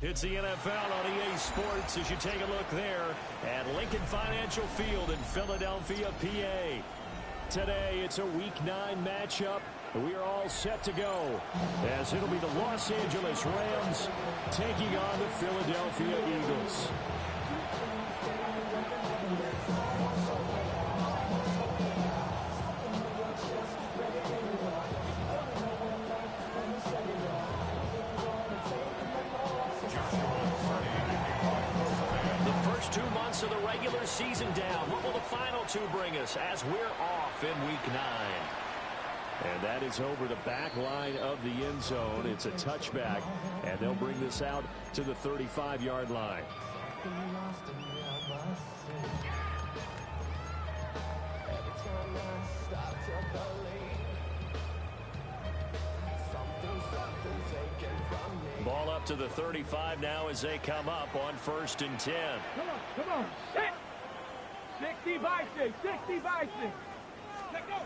It's the NFL on EA Sports as you take a look there at Lincoln Financial Field in Philadelphia, PA. Today, it's a Week 9 matchup. We are all set to go as it'll be the Los Angeles Rams taking on the Philadelphia Eagles. Of the regular season down. What will the final two bring us as we're off in Week 9? And that is over the back line of the end zone. It's a touchback, and they'll bring this out to the 35-yard line. Ball up to the 35 now as they come up on 1st and 10. Come on. 60 by 6. 60 by 6. Let's go.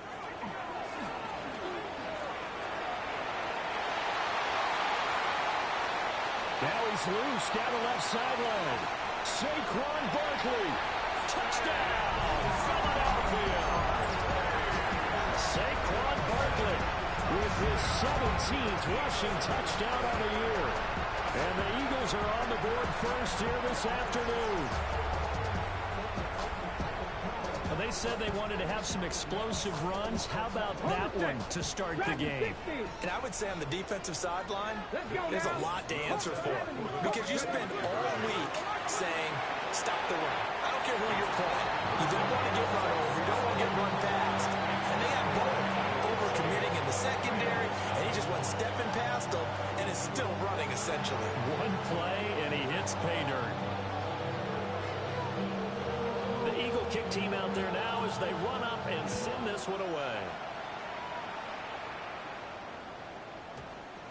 Now he's loose down the left sideline. Saquon Barkley. Touchdown, Philadelphia. Saquon Barkley with his 17th rushing touchdown on the year. And the Eagles are on the board first here this afternoon. Well, they said they wanted to have some explosive runs. How about that one to start the game? And I would say on the defensive sideline, there's a lot to answer for. Because you spend all week saying, stop the run. I don't care who you're playing. You don't want to get run over. You don't want to get run past. And they have both over-committing in the secondary, and he just went stepping past them and is still running, essentially. One play, and he hits pay dirt. The Eagle kick team out there now as they run up and send this one away.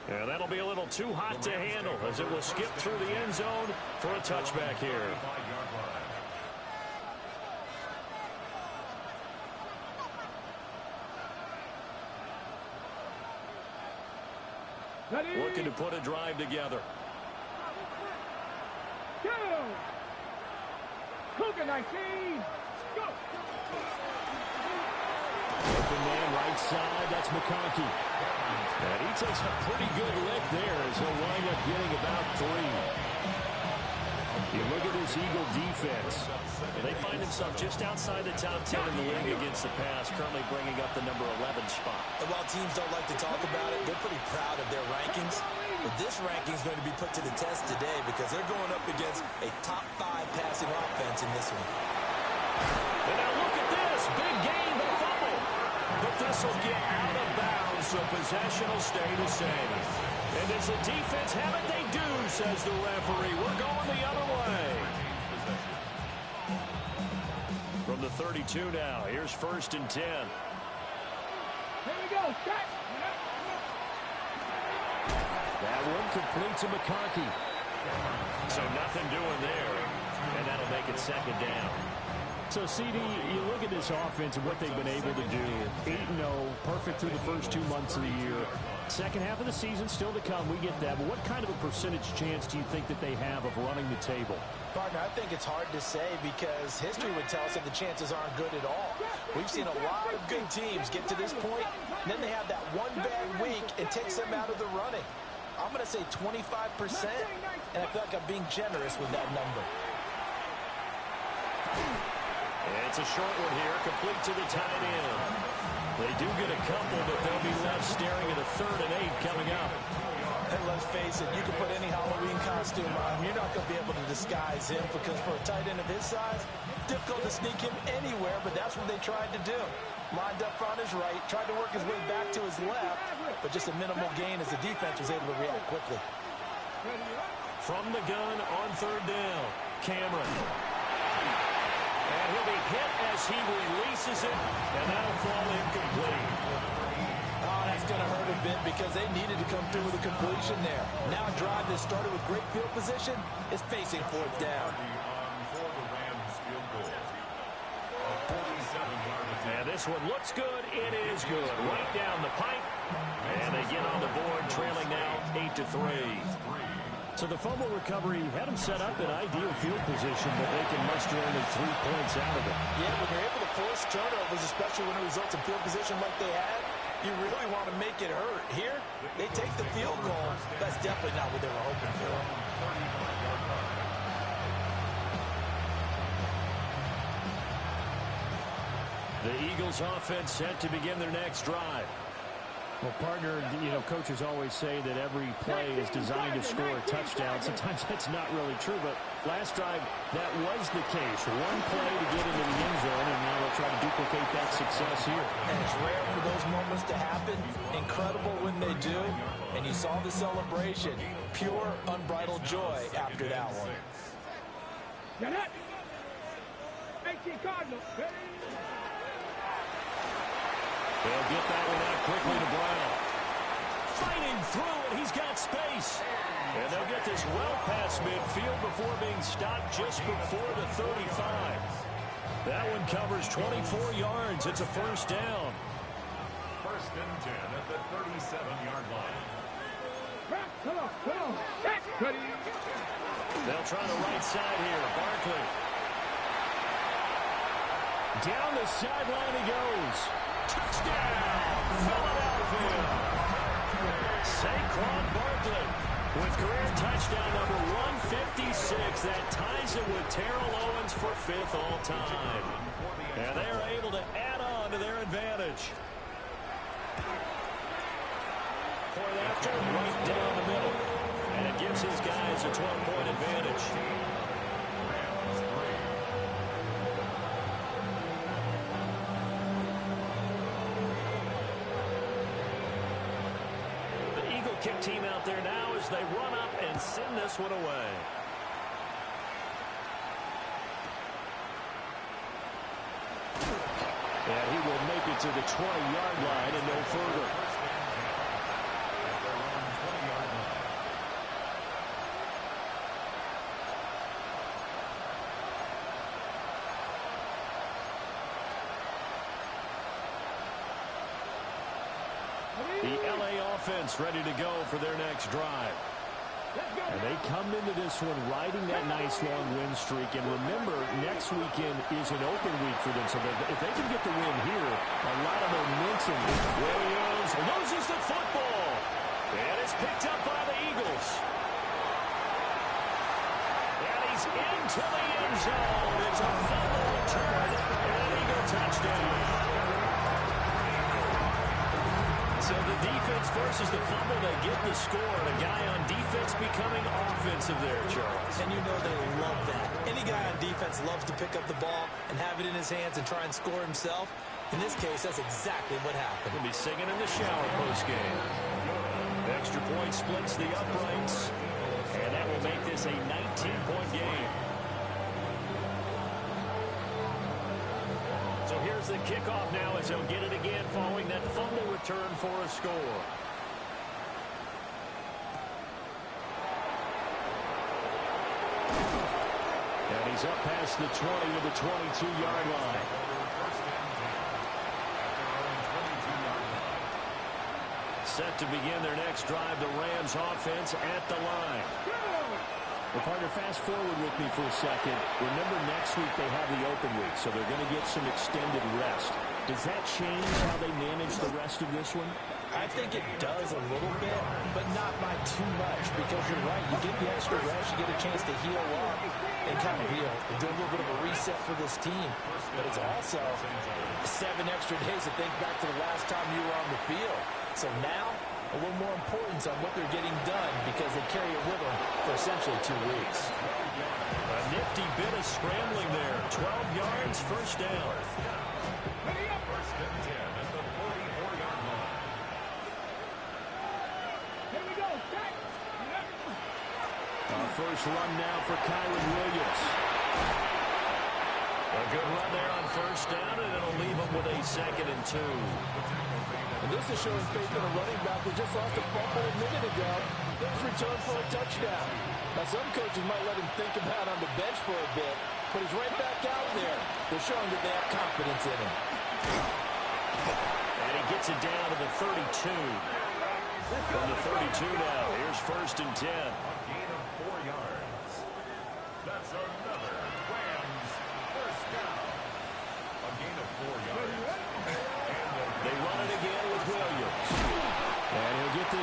And that'll be a little too hot to handle as it will skip through the end zone for a touchback here. Looking to put a drive together. Go! Cougar 19! Go! Open man right side, that's McConkey. And he takes a pretty good lick there as he'll wind up getting about 3. You look at this Eagle defense. They find themselves just outside the top 10 in the league against the pass, currently bringing up the number 11 spot. And while teams don't like to talk about it, they're pretty proud of their rankings. But this ranking is going to be put to the test today because they're going up against a top 5 passing offense in this one. And now look at this. Big gain, but a fumble. But this will get out of bounds, so possession will stay the same. And does the defense have it? They do, says the referee. We're going the other way. From the 32 now, here's 1st and 10. Here we go. Set. That one complete to McConkey. So nothing doing there. And that'll make it 2nd down. So, CD, you look at this offense and what they've been able to do. 8-0, perfect through the first 2 months of the year. Second half of the season still to come. We get that. But what kind of a percentage chance do you think that they have of running the table? Partner, I think it's hard to say because history would tell us that the chances aren't good at all. We've seen a lot of good teams get to this point, and then they have that one bad week. It takes them out of the running. I'm going to say 25%, and I feel like I'm being generous with that number. It's a short one here, complete to the tight end. They do get a couple, but they'll be left staring at a 3rd and 8 coming up. And let's face it, you can put any Halloween costume on. You're not going to be able to disguise him because for a tight end of his size, difficult to sneak him anywhere, but that's what they tried to do. Lined up on his right, tried to work his way back to his left, but just a minimal gain as the defense was able to react quickly. From the gun on 3rd down, Cameron. And he'll be hit as he releases it, and that'll fall incomplete. Oh, that's going to hurt a bit because they needed to come through with a completion there. Now a drive that started with great field position is facing 4th down. And this one looks good. It is good. Right down the pipe. And they get on the board, trailing now 8-3. So the fumble recovery had them set up in ideal field position, but they can muster only 3 points out of it. Yeah, when you're able to force turnovers, especially when it results in field position like they had, you really want to make it hurt. Here, they take the field goal. That's definitely not what they were hoping for. The Eagles offense set to begin their next drive. Well, partner, coaches always say that every play is designed to score a touchdown. Sometimes that's not really true, but last drive, that was the case. One play to get into the end zone, and now they'll try to duplicate that success here. And it's rare for those moments to happen. Incredible when they do. And you saw the celebration. Pure, unbridled joy after that one. Get it! 18 Cardinals. They'll get that one out quickly to Brown. Fighting through, and he's got space. And they'll get this well past midfield before being stopped just before the 35. That one covers 24 yards. It's a first down. First and 10 at the 37-yard line. Come on. They'll try the right side here. Barkley. Down the sideline he goes. Touchdown, Philadelphia. Saquon Barkley with career touchdown number 156. That ties it with Terrell Owens for 5th all time. And they are able to add on to their advantage. Point after, right down the middle. And it gives his guys a 12-point advantage. Kick team out there now as they run up and send this one away. And he will make it to the 20-yard line and no further. The LA offense ready to go for their next drive. And they come into this one riding that nice long win streak. And remember, next weekend is an open week for them. So if they can get the win here, a lot of momentum. Williams loses the football. And it's picked up by the Eagles. And he's into the end zone. It's a fumble return and an Eagle touchdown. So the defense forces the fumble. They get the score. And a guy on defense becoming offensive there, Charles. And you know they love that. Any guy on defense loves to pick up the ball and have it in his hands and try and score himself. In this case, that's exactly what happened. He'll be singing in the shower post-game. Extra point splits the uprights. And that will make this a 19-point game. So here's the kickoff now as they'll get it again following that fumble return for a score. And he's up past the 20 to the 22-yard line. Set to begin their next drive, the Rams offense at the line. Well, partner, fast forward with me for a second. Remember, next week they have the open week, so they're going to get some extended rest. Does that change how they manage the rest of this one? I think it does a little bit, but not by too much, because you're right. You get the extra rest, you get a chance to heal up and kind of do a little bit of a reset for this team. But it's also 7 extra days to think back to the last time you were on the field. So now, a little more importance on what they're getting done because they carry it with them for essentially 2 weeks. A nifty bit of scrambling there. 12 yards, first down. First and 10 at the 44-yard line. Here we go. First run now for Kyron Williams. A good run there on first down, and it'll leave them with a 2nd and 2. And this is showing faith in a running back who just lost a fumble a minute ago. There's return for a touchdown. Now, some coaches might let him think about on the bench for a bit, but he's right back out there. They're showing that they have confidence in him. And he gets it down to the 32. From the 32 now, here's first and 10.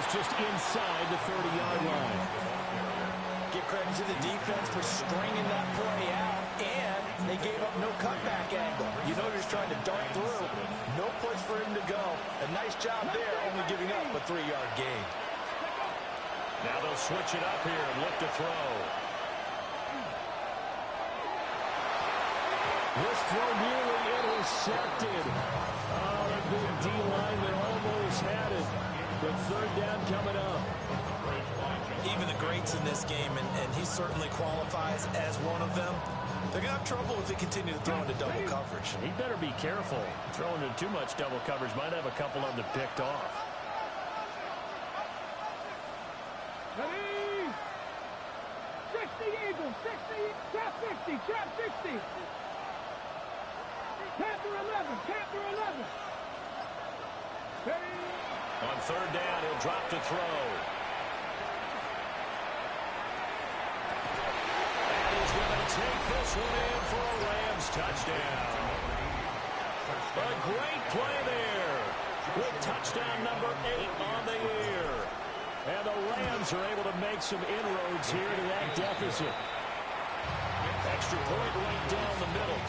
is just inside the 30-yard line. Give credit to the defense for stringing that play out, and they gave up no cutback angle. You know, just trying to dart through. No place for him to go. A nice job there, only giving up a 3-yard gain. Now they'll switch it up here and look to throw. This throw nearly intercepted. Oh, the big D lineman almost had it. But third down coming up. Even the greats in this game, and he certainly qualifies as one of them, they're going to have trouble if they continue to throw into double coverage. He better be careful. Throwing into too much double coverage might have a couple of them picked off. Ready? 60 Eagles, 60, trap 60, trap 60. Panther 11, Panther 11. Ready? On third down, he'll drop to throw. And he's going to take this one in for a Rams touchdown. A great play there with touchdown number 8 on the year. And the Rams are able to make some inroads here to that deficit. Extra point right down the middle.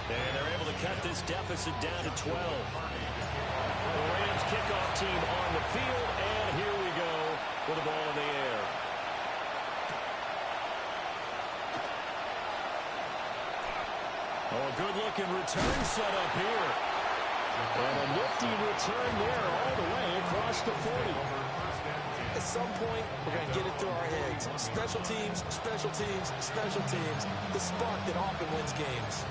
And they're able to cut this deficit down to 12. The Rams kickoff team on the field, and here we go with the ball in the air. Oh, a good-looking return set up here. And a nifty return there all the way across the 40. At some point, we're going to get it through our heads. Special teams, special teams, special teams. The spark that often wins games.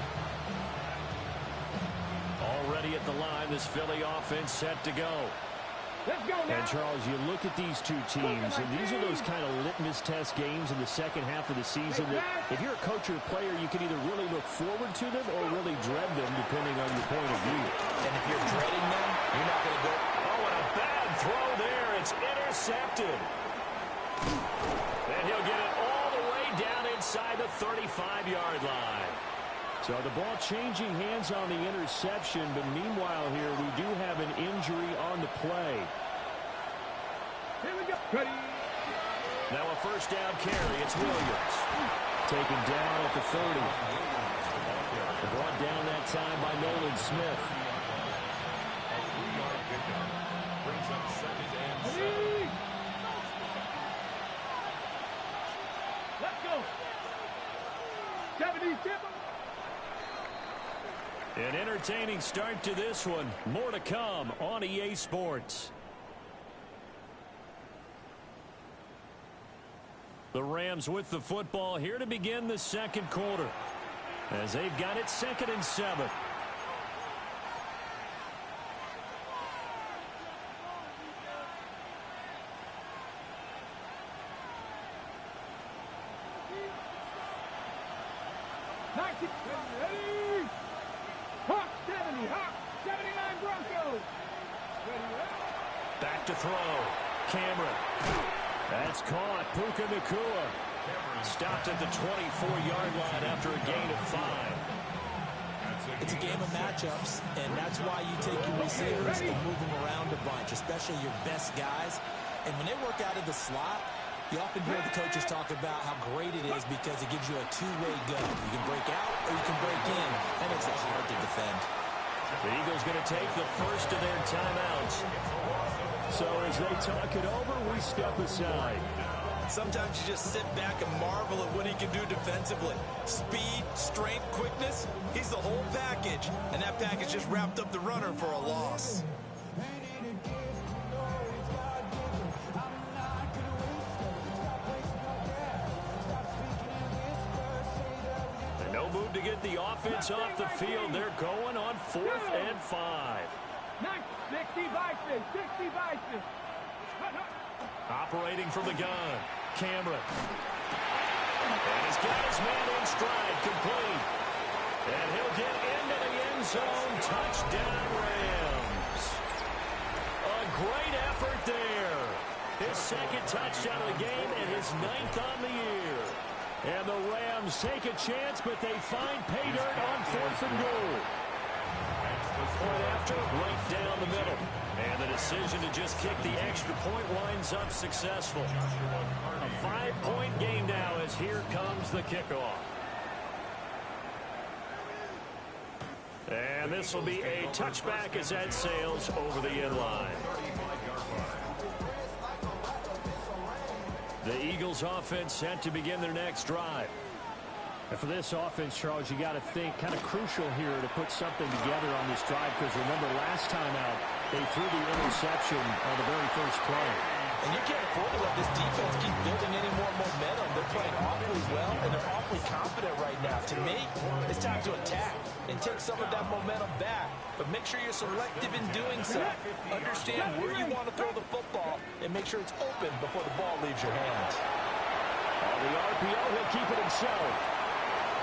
Already at the line, this Philly offense set to go. Let's go now. And, Charles, you look at these two teams, and these are those kind of litmus test games in the second half of the season that if you're a coach or a player, you can either really look forward to them or really dread them, depending on your point of view. And if you're dreading them, you're not going to go. Oh, and a bad throw there. It's intercepted. And he'll get it all the way down inside the 35-yard line. So the ball changing hands on the interception, but meanwhile here we do have an injury on the play. Here we go. Ready? Now a first down carry. It's Williams. Taken down at the 30. Brought down that time by Nolan Smith. Ready? Let's go. 77. An entertaining start to this one. More to come on EA Sports. The Rams with the football here to begin the second quarter, as they've got it 2nd and 7. Ready? Hawk 70, Hawk 79 Broncos. Ready? Back to throw. Cameron. That's caught. Puka Nacua. Stopped at the 24-yard line after a gain of 5. It's a game of matchups, and that's why you take your receivers and move them around a bunch, especially your best guys. And when they work out of the slot, you often hear the coaches talk about how great it is because it gives you a two-way go. You can break out or you can break in. That makes it hard to defend. The Eagles going to take the first of their timeouts. So as they talk it over, we step aside. Sometimes you just sit back and marvel at what he can do defensively. Speed, strength, quickness, he's the whole package. And that package just wrapped up the runner for a loss. No move to get the offense off the field. They're going on 4th and 5. 60 Bison, 60 Bison. Operating from the gun. Cameron. And he's got his man in stride, complete. And he'll get into the end zone. Touchdown, Rams. A great effort there. His 2nd touchdown of the game and his 9th on the year. And the Rams take a chance, but they find pay dirt on 4th and goal. Point after, right down the middle. And the decision to just kick the extra point winds up successful. A 5-point game now as here comes the kickoff. And this will be a touchback as that sails over the end line. The Eagles offense set to begin their next drive. And for this offense, Charles, you got to think kind of crucial here to put something together on this drive, because remember last time out they threw the interception on the very first play. And you can't afford to let this defense keep building any more momentum. They're playing awfully well, and they're awfully confident right now. To me, it's time to attack and take some of that momentum back. But make sure you're selective in doing so. Understand where you want to throw the football, and make sure it's open before the ball leaves your hands. On the RPO, he'll keep it himself.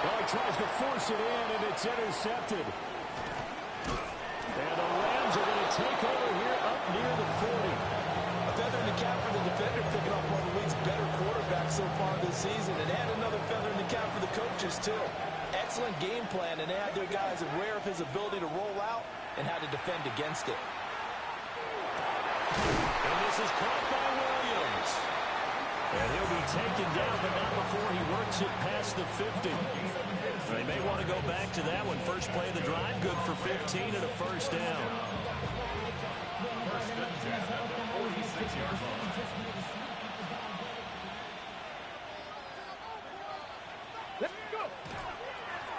Well, he tries to force it in, and it's intercepted. And the Rams are going to take over here up near the 40. A feather in the cap for the defender, picking up one of the league's better quarterbacks so far this season, and add another feather in the cap for the coaches, too. Excellent game plan, and have their guys aware of his ability to roll out and how to defend against it. And this is caught by Williams. And he'll be taken down, but not before he works it past the 50. They may want to go back to that one. First play of the drive, good for 15 and a first down. First and 10 at the 46-yard line. Let's go.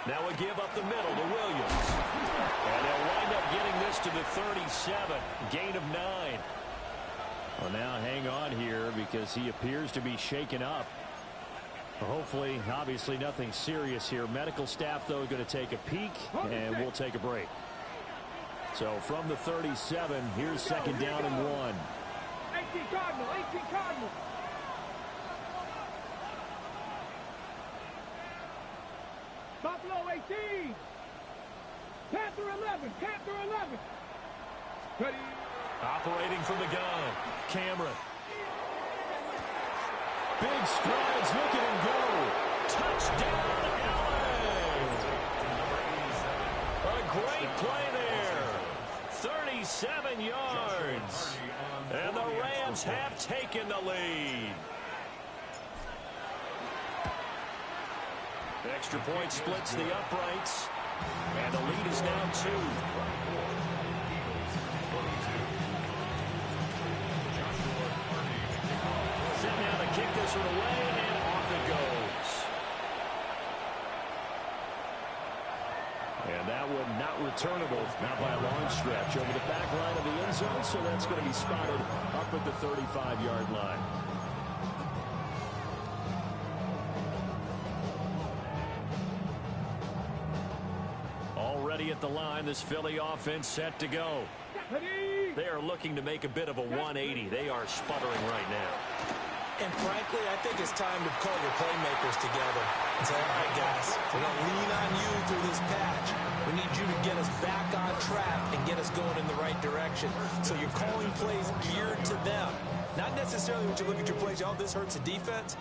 Now a give up the middle to Williams. And they'll wind up getting this to the 37. Gain of 9. Well, now hang on here because he appears to be shaken up. Hopefully, obviously nothing serious here. Medical staff, though, going to take a peek, and we'll take a break. So from the 37, here's second down and 1. 18 Cardinal, 18 Cardinal. Buffalo 18. Panther 11, Panther 11. Ready. Operating from the gun, Cameron. Big strides, look at him go. Touchdown, LA! A great play there. 37 yards. And the Rams have taken the lead. Extra point splits the uprights. And the lead is now 2. Set now to kick this one away, and off it goes. And that one not returnable, not by a long stretch, over the back line of the end zone, so that's going to be spotted up at the 35-yard line. Already at the line, this Philly offense set to go. They are looking to make a bit of a 180. They are sputtering right now. And frankly, I think it's time to call your playmakers together and say, all right, guys, we're going to lean on you through this patch. We need you to get us back on track and get us going in the right direction. So you're calling plays geared to them. Not necessarily when you look at your plays, oh, this hurts the defense.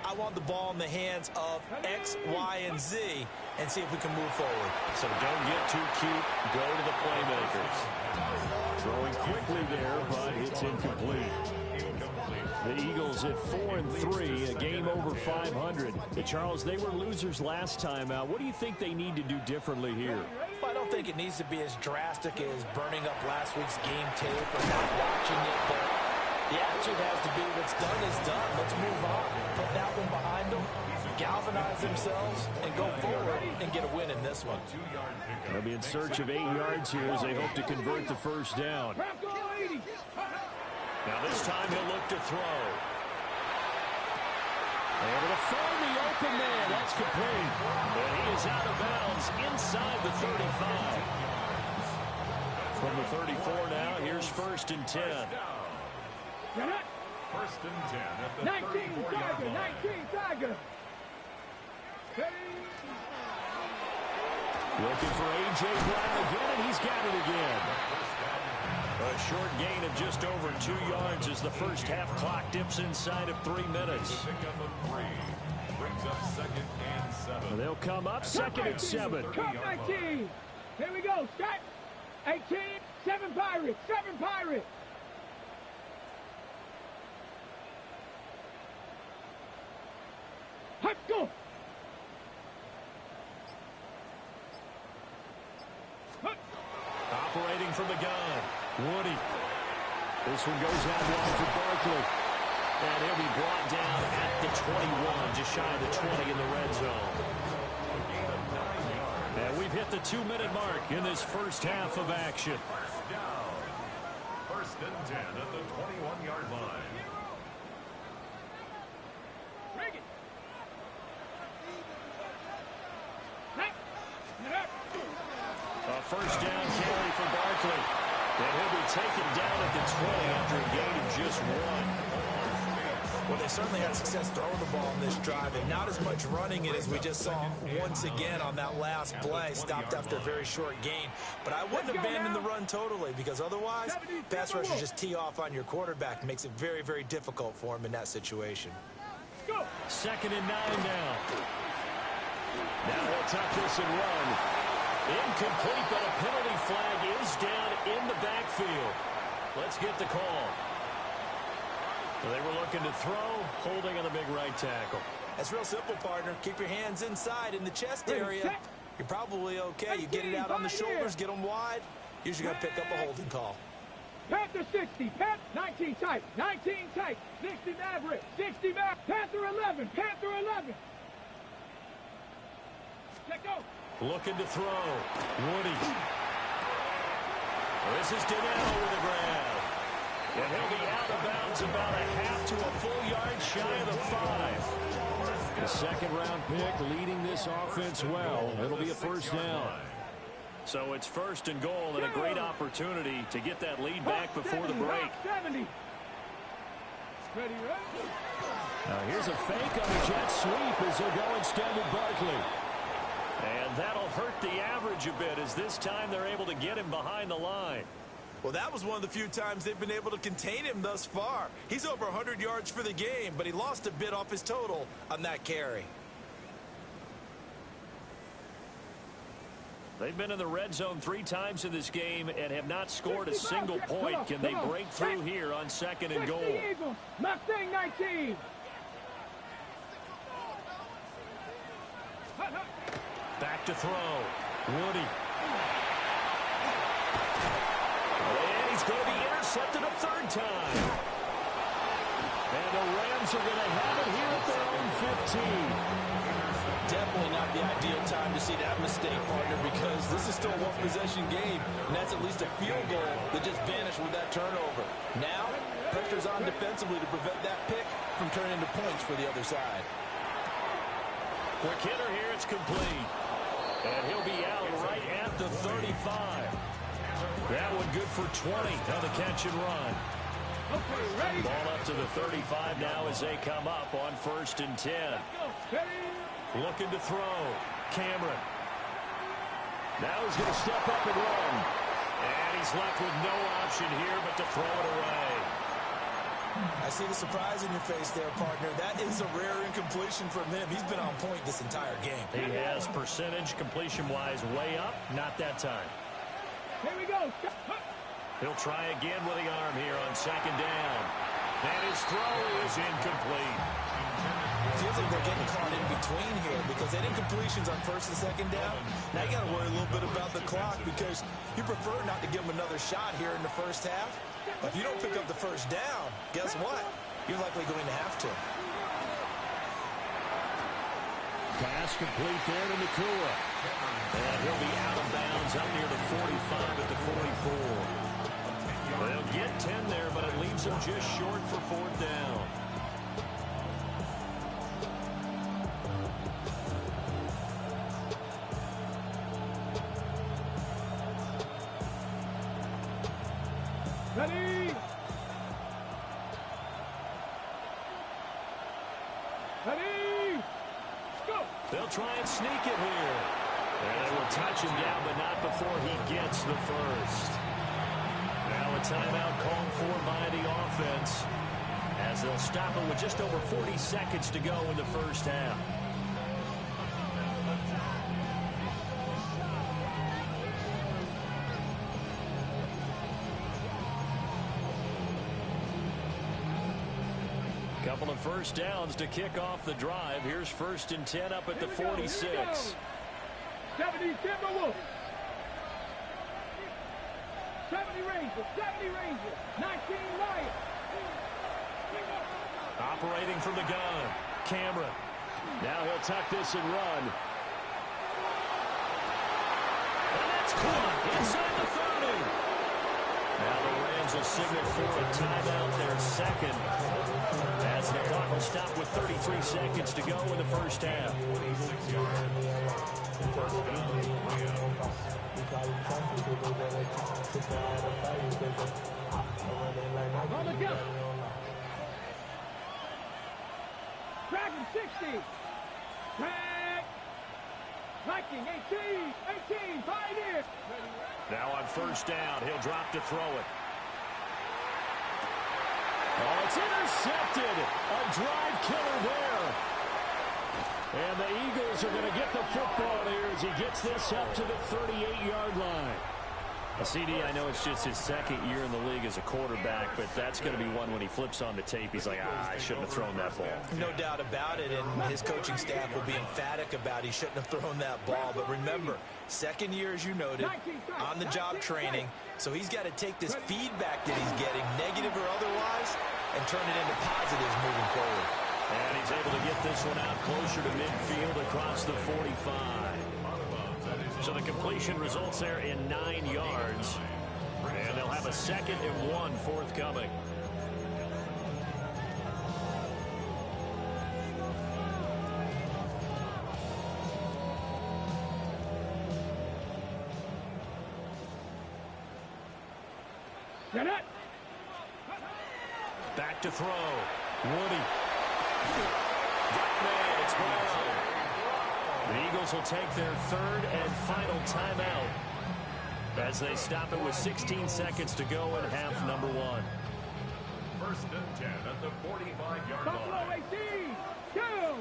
I want the ball in the hands of X, Y, and Z and see if we can move forward. So don't get too cute. Go to the playmakers. Throwing quickly there, but it's incomplete. The Eagles at 4-3, a game over 500. Charles, they were losers last time out. What do you think they need to do differently here? Well, I don't think it needs to be as drastic as burning up last week's game tape or not watching it, but the attitude has to be what's done is done. Let's move on. Put that one behind them, galvanize themselves, and go forward and get a win in this one. They'll be in search of 8 yards here as they hope to convert the first down. Now this time he'll look to throw. Able to find the open man. That's complete. And he is out of bounds inside the 35. From the 34 now, here's first and 10. First and 10 at the 19 34-yard Tiger, line. 19 Tiger. Looking for A.J. Brown again, and he's got it again. A short gain of just over 2 yards as the first half clock dips inside of 3 minutes. Pick up a 3. Brings up second and 7. They'll come up second and 7. Cut 19. Here we go. Shot. 18, 7 Pirates, 7 Pirates. Let's go. Operating from the gun, Woody. This one goes out wide for Barkley. And he'll be brought down at the 21, just shy of the 20 in the red zone. And we've hit the 2-minute mark in this first half of action. First and 10 at the 21-yard line. A first down carry for Barkley. And he'll be taken down at the 20 after a gain of just 1. Well, they certainly had success throwing the ball in this drive, and not as much running it as we just saw once again on that last play. Stopped after a very short gain. But I wouldn't abandon the run totally, because otherwise, pass rushers just tee off on your quarterback. Makes it very, very difficult for him in that situation. Second and 9 now. Now he'll tuck this and run. Incomplete, but a penalty flag is down in the backfield. Let's get the call. They were looking to throw, holding on the big right tackle. That's real simple, partner. Keep your hands inside in the chest area. You're probably okay. You get it out on the shoulders, get them wide. Usually got to pick up a holding call. Panther 60, Panther 19 tight, 19 tight, 60 Maverick, 60 Maverick, Panther 11, Panther 11. Let go. Looking to throw. Woody. This is Donnell with a grab. And he'll be out of bounds about a half to a full yard shy of the 5. The second-round pick leading this offense well. It'll be a first down. So it's first and goal and a great opportunity to get that lead back before the break. 70. Ready, Now here's a fake on the jet sweep as they're going instead with Barkley. And that'll hurt the average a bit as this time they're able to get him behind the line. Well, that was one of the few times they've been able to contain him thus far. He's over 100 yards for the game, but he lost a bit off his total on that carry. They've been in the red zone 3 times in this game and have not scored a single point. Can they break through here on second and goal? Mustang 19. Back to throw. Woody. And he's going to be intercepted a third time. And the Rams are going to have it here at their own 15. Definitely not the ideal time to see that mistake, partner, because this is still a one-possession game, and that's at least a field goal that just vanished with that turnover. Now, pressure's on defensively to prevent that pick from turning into points for the other side. Quick hitter here, it's complete. And he'll be out right at the 35. That one good for 20 on the catch and run. Okay, ready. Ball up to the 35 now as they come up on first and 10. Looking to throw. Cameron. Now he's going to step up and run. And he's left with no option here but to throw it away. I see the surprise in your face there, partner. That is a rare incompletion from him. He's been on point this entire game. He has percentage completion-wise way up. Not that time. Here we go. He'll try again with the arm here on second down. And his throw is incomplete. Feels like they're getting caught in between here because they had incompletions on first and second down. Now you got to worry a little bit about the clock because you prefer not to give them another shot here in the first half. But if you don't pick up the first down, guess what? You're likely going to have to. Pass complete there to Nakua. And he'll be out of bounds up near the 45 at the 44. They'll get 10 there, but it leaves them just short for fourth down. Ready. Ready. Go. They'll try and sneak it here. And they will touch him down, but not before he gets the first. Now a timeout called for by the offense as they'll stop it with just over 40 seconds to go in the first half. first downs to kick off the drive. Here's 1st and 10 up at the 46. 70 Timberwolves. 70 Rangers. 70 Rangers. 19 Lions. Operating from the gun. Cameron. Now he'll tuck this and run. And that's caught inside the 30. Now the Rams will signal for a timeout, their second, as the clock will stop with 33 seconds to go in the first half. 46 yards. First down, Rams. On the go. Dragon 60. Tag. Viking 18. 18. Pioneer. Now on first down, he'll drop to throw it. Oh, it's intercepted. A drive killer there. And the Eagles are going to get the football here as he gets this up to the 38-yard line. CD, I know it's just his second year in the league as a quarterback, but that's going to be one when he flips on the tape. He's like, I shouldn't have thrown that ball. No doubt about it, and his coaching staff will be emphatic about he shouldn't have thrown that ball. But remember, second year, as you noted, on-the-job training, so he's got to take this feedback that he's getting, negative or otherwise, and turn it into positives moving forward. And he's able to get this one out closer to midfield across the 45. So the completion results there in 9 yards. And they'll have a 2nd and 1 forthcoming. Get it. Back to throw. Woody. Got man. It's Brown. The Eagles will take their 3rd and final timeout as they stop it with 16 seconds to go in half number 1. 1st and 10 at the 45-yard Buffalo line. 18. Go.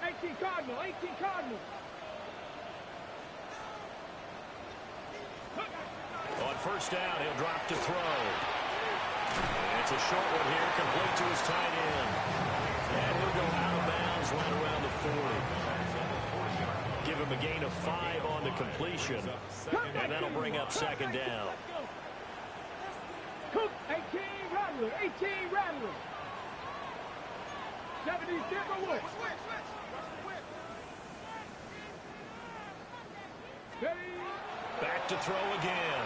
18 Cardinal. 18 Cardinal. On first down, he'll drop to throw. And it's a short one here, complete to his tight end. And he'll go out of bounds right around the 40. Give him a gain of 5 on the completion. And that'll bring up 2nd down. Cook, 18 Rattler. 18 Rattler. 70 Timberwolves. Back to throw again.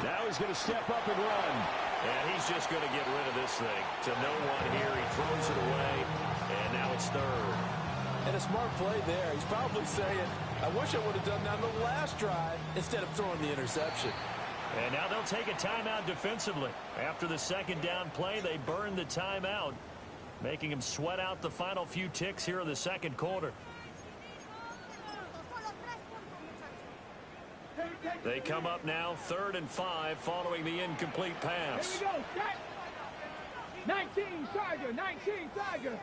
Now he's going to step up and run. And he's just going to get rid of this thing. To no one here. He throws it away. And now it's 3rd. And a smart play there. He's probably saying, I wish I would have done that on the last drive instead of throwing the interception. And now they'll take a timeout defensively. After the 2nd down play, they burn the timeout, making him sweat out the final few ticks here in the 2nd quarter. They come up now 3rd and 5 following the incomplete pass. Here we go. Set. 19 Tiger. 19 Tiger.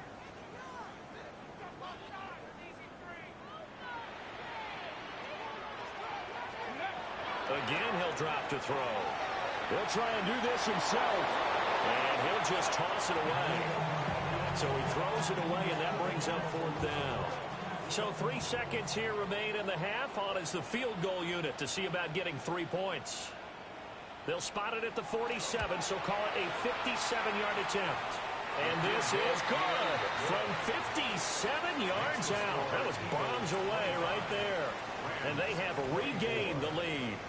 Again, he'll drop to throw. He'll try and do this himself. And he'll just toss it away. So he throws it away, and that brings up 4th down. So 3 seconds here remain in the half. On is the field goal unit to see about getting 3 points. They'll spot it at the 47, so call it a 57-yard attempt. And this is good from 57 yards out. That was bombs away right there. And they have regained the lead.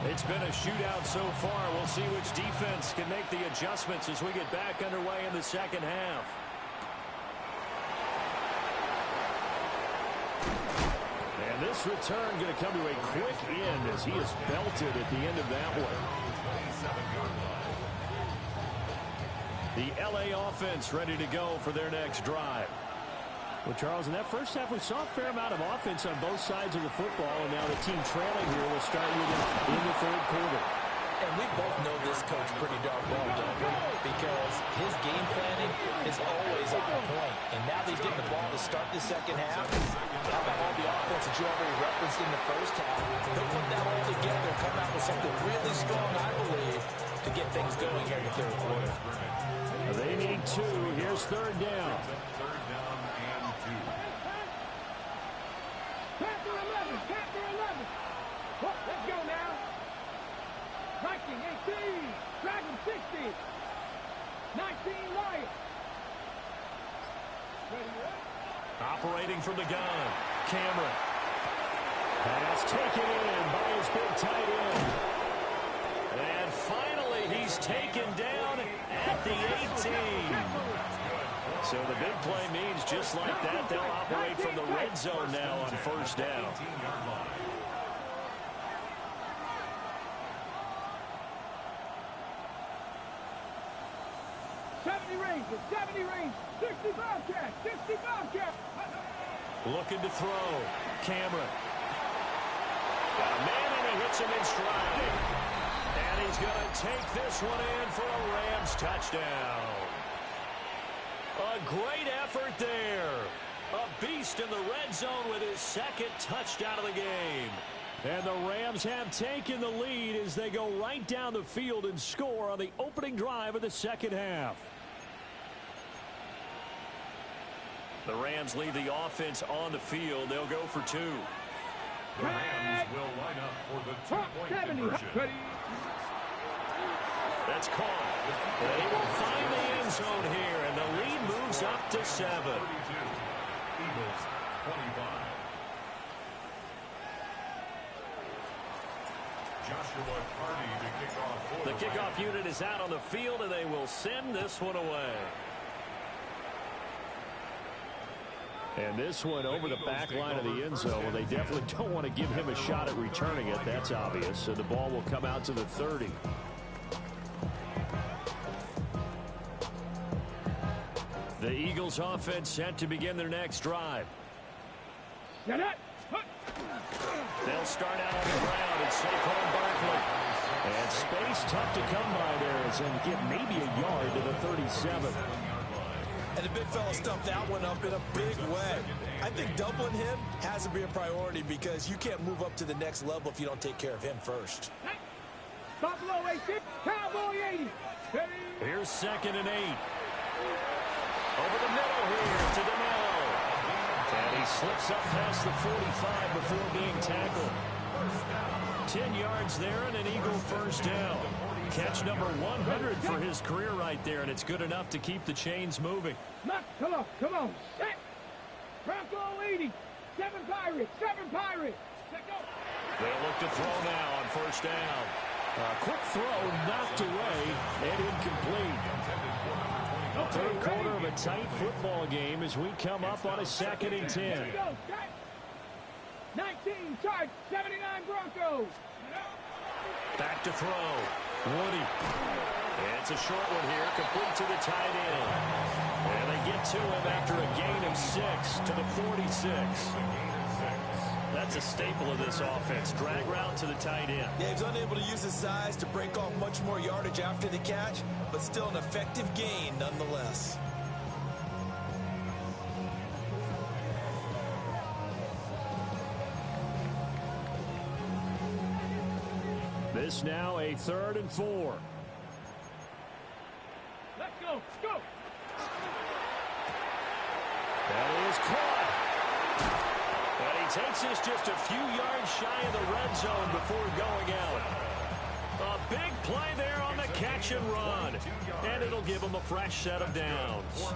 It's been a shootout so far. We'll see which defense can make the adjustments as we get back underway in the 2nd half. And this return going to come to a quick end as he is belted at the end of that one. The LA offense ready to go for their next drive. Well, Charles, in that first half, we saw a fair amount of offense on both sides of the football, and now the team trailing here will start with it in the 3rd quarter. And we both know this coach pretty darn well, don't we? Because his game planning is always on point. And now that he's getting the ball to start the second half, how about all the offense that you already referenced in the first half? He'll put that all together and come out with something really strong, I believe, to get things going here in the third quarter. They need 2. Here's third down. Third down and 2. Panther 11, Panther 11. Oh, let's go now. Viking 18, Dragon 60, 19 Lions. Operating from the gun, Cameron. Pass taken in by his big tight end. And finally, he's taken down at the 18. So the big play means just like that, they'll operate from the red zone now on first down. 18-yard line. Rangers, 70 Rangers, 60 Bobcats, 60 Bobcats. Looking to throw, Cameron. Got a man and he hits him in stride. And he's going to take this one in for a Rams touchdown. A great effort there. A beast in the red zone with his second touchdown of the game. And the Rams have taken the lead as they go right down the field and score on the opening drive of the second half. The Rams leave the offense on the field. They'll go for 2. The Rams will line up for the 2-point conversion. That's caught. They will find the end zone here, and the lead moves up to 7. 32. Eagles 25. Joshua Carty to kick off. The kickoff unit is out on the field, and they will send this one away. And this one over the back line of the end zone. Well, they definitely don't want to give him a shot at returning it. That's obvious. So the ball will come out to the 30. The Eagles offense set to begin their next drive. They'll start out on the ground at Saquon Barkley. And space tough to come by there as he'll get maybe a yard to the 37. And the big fella stuffed that one up in a big way. I think doubling him has to be a priority because you can't move up to the next level if you don't take care of him first. Buffalo 18, Cowboy 80. Here's 2nd and 8. Over the middle here to DeMello. And he slips up past the 45 before being tackled. 10 yards there and an Eagle first down. Catch number 100 for his career right there, and it's good enough to keep the chains moving. Come on. Set. Bronco 80. 7 Pirates. Let go. They'll look to throw now on first down. Quick throw knocked away and incomplete. Third quarter of a tight football game as we come up on a 2nd and 10. 19 charge, 79 Broncos. Back to throw. Woody. It's a short one here, complete to the tight end. And they get to him after a gain of 6 to the 46. That's a staple of this offense. Drag route to the tight end. Yeah, he's unable to use his size to break off much more yardage after the catch, but still an effective gain nonetheless. This now a 3rd and 4. Let's go. Go. That is caught. But he takes us just a few yards shy of the red zone before going out. A big play there on the catch and run. And it'll give him a fresh set of downs.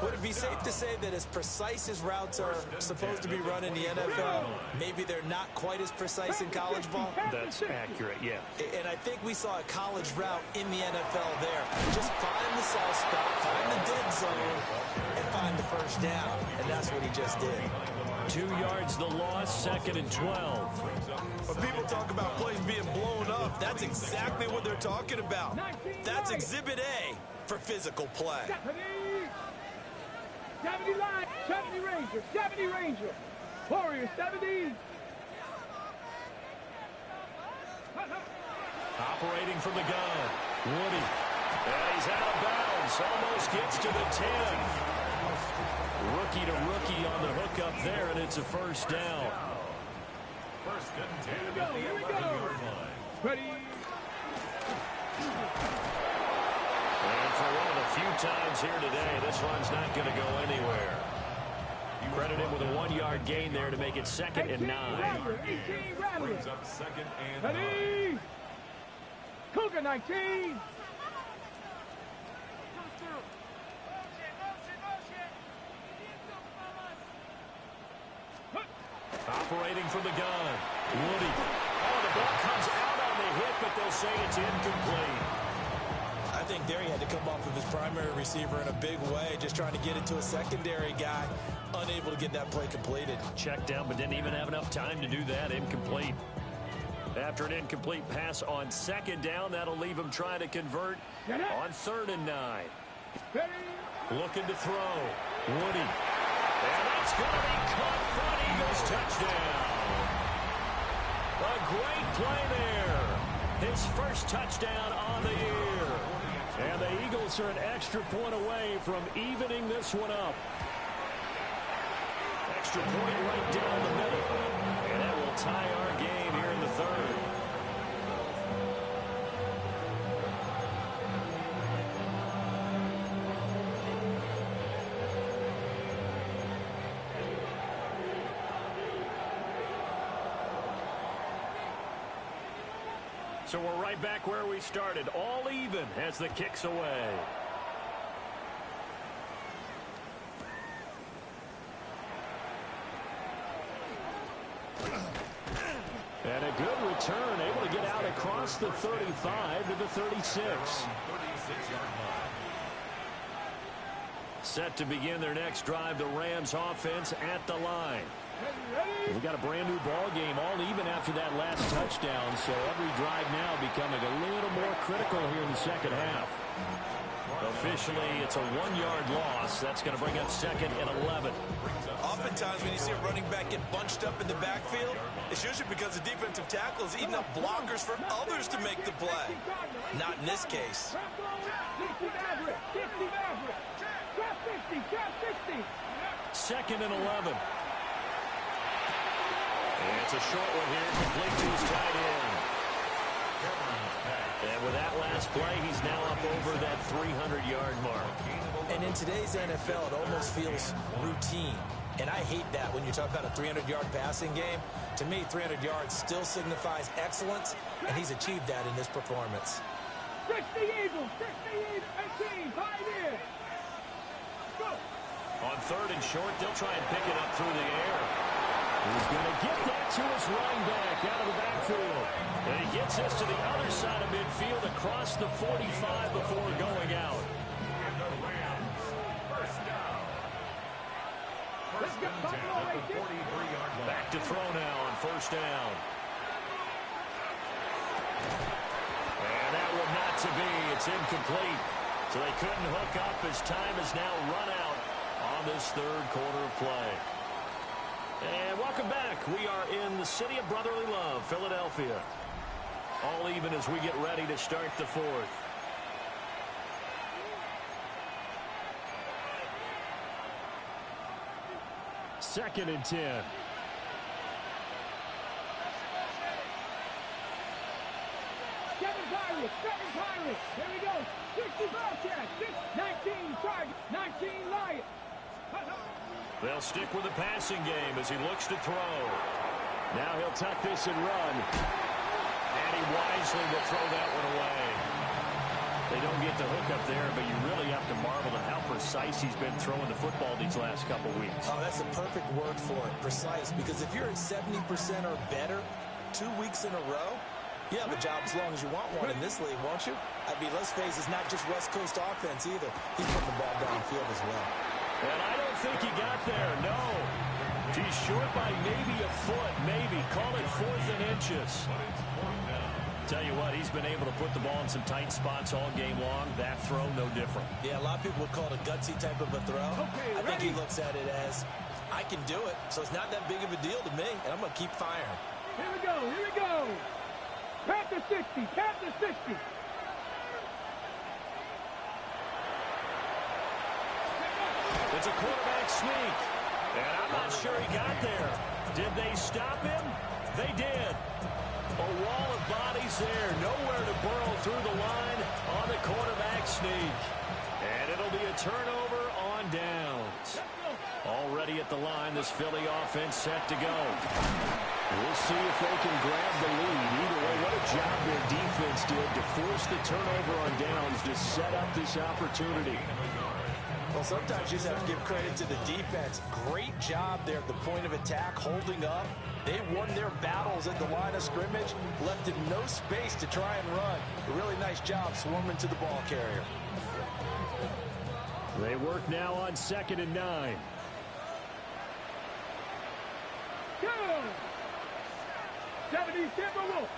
Would it be safe to say that as precise as routes are supposed to be run in the NFL, maybe they're not quite as precise in college ball? That's accurate, yeah. And I think we saw a college route in the NFL there. Just find the soft spot, find the dead zone, and find the first down. And that's what he just did. 2 yards the loss, 2nd and 12. When people talk about plays being blown up, that's exactly what they're talking about. That's Exhibit A for physical play. 70 Lions, 70 Rangers, 70 Rangers. Warriors, 70. Operating from the gun, Woody. And he's out of bounds. Almost gets to the 10. Rookie to rookie on the hook up there, and it's a first down. First and 10 at the 11-yard line. Ready. And for one of the few times here today, this run's not going to go anywhere. Credited with a 1-yard gain there to make it 2nd and 9. 18 Rattler. Brings up 2nd and 9. Ready. Cougar 19. Operating from the gun, Woody. Oh, the ball comes out on the hit, but they'll say it's incomplete. I think there he had to come off of his primary receiver in a big way, just trying to get it to a secondary guy, unable to get that play completed. Checked down, but didn't even have enough time to do that. Incomplete. After an incomplete pass on 2nd down, that'll leave him trying to convert on 3rd and 9. Looking to throw, Woody. And that's going to be caught for an Eagles touchdown. A great play there. His first touchdown on the year. And the Eagles are an extra point away from evening this one up. Extra point right down the middle. And that will tie our game here in the 3rd. So we're right back where we started, all even as the kick's away. And a good return, able to get out across the 35 to the 36. Set to begin their next drive, the Rams offense at the line. We got a brand new ball game, all even after that last touchdown, so every drive now becoming a little more critical here in the 2nd half. Officially, it's a 1-yard loss. That's going to bring up 2nd and 11. Oftentimes when you see a running back get bunched up in the backfield, it's usually because the defensive tackle is eating up blockers for others to make the play. Not in this case. 2nd and 11. And it's a short one here, complete to his tight end. And with that last play, he's now up over that 300-yard mark. And in today's NFL, it almost feels routine. And I hate that when you talk about a 300-yard passing game. To me, 300 yards still signifies excellence, and he's achieved that in this performance. 60 Eagles, 18, high in. Go. On 3rd and short, they'll try and pick it up through the air. He's going to get that to his running back out of the backfield. And he gets this to the other side of midfield across the 45 before going out. Back to throw now on 1st down. And that will not to be. It's incomplete. So they couldn't hook up as time has now run out on this 3rd quarter of play. And welcome back. We are in the city of brotherly love, Philadelphia. All even as we get ready to start the 4th. Second and 10. Seven Pirates. There we go. 60 Bobcats, 19 Tigers, 19 Lions. They'll stick with the passing game as he looks to throw. Now he'll tuck this and run. And he wisely will throw that one away. They don't get the hook up there, but you really have to marvel at how precise he's been throwing the football these last couple weeks. Oh, that's the perfect word for it, precise. Because if you're at 70% or better 2 weeks in a row, you have a job as long as you want one in this league, won't you? I mean, let's face it, it's not just West Coast offense either. He's putting the ball downfield as well. And I don't think he got there, no. He's short by maybe a foot, maybe. Call it 4th and inches. Tell you what, he's been able to put the ball in some tight spots all game long. That throw, no different. Yeah, a lot of people would call it a gutsy type of a throw. Okay, I think he looks at it as, I can do it, so it's not that big of a deal to me, and I'm going to keep firing. Here we go. Panther 60. Panther 60. It's a quarterback sneak. And I'm not sure he got there. Did they stop him? They did. A wall of bodies there. Nowhere to burrow through the line on the quarterback sneak. And it'll be a turnover on downs. Already at the line, this Philly offense set to go. We'll see if they can grab the lead. Either way, what a job their defense did to force the turnover on downs to set up this opportunity. Well, sometimes you just have to give credit to the defense. Great job there at the point of attack, holding up. They won their battles at the line of scrimmage, left in no space to try and run. A really nice job swarming to the ball carrier. They work now on 2nd and 9. Go! 70 Timberwolves.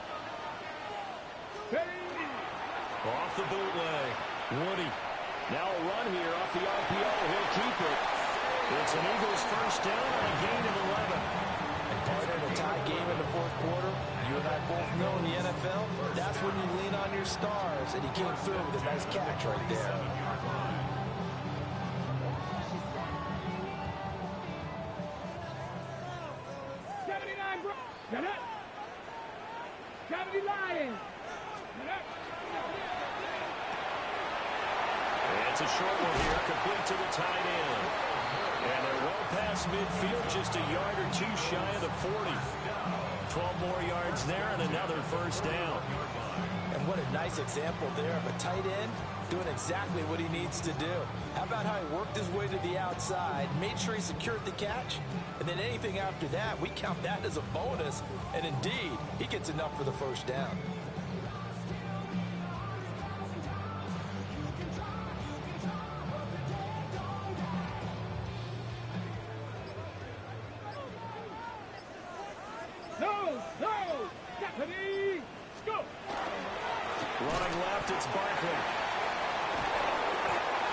Off the bootleg. Woody. Now a run here off the RPO. He'll keep it. It's an Eagles first down and a gain of 11. And part of a tie game in the fourth quarter, you and I both know in the NFL, that's when you lean on your stars. And he came through with a nice catch right there. It's a short one here, complete to the tight end. And they're well past midfield, just a yard or two shy of the 40. 12 more yards there and another first down. And what a nice example there of a tight end doing exactly what he needs to do. How about how he worked his way to the outside, made sure he secured the catch, and then anything after that, we count that as a bonus. And indeed, he gets enough for the first down. Running left, it's Barkley.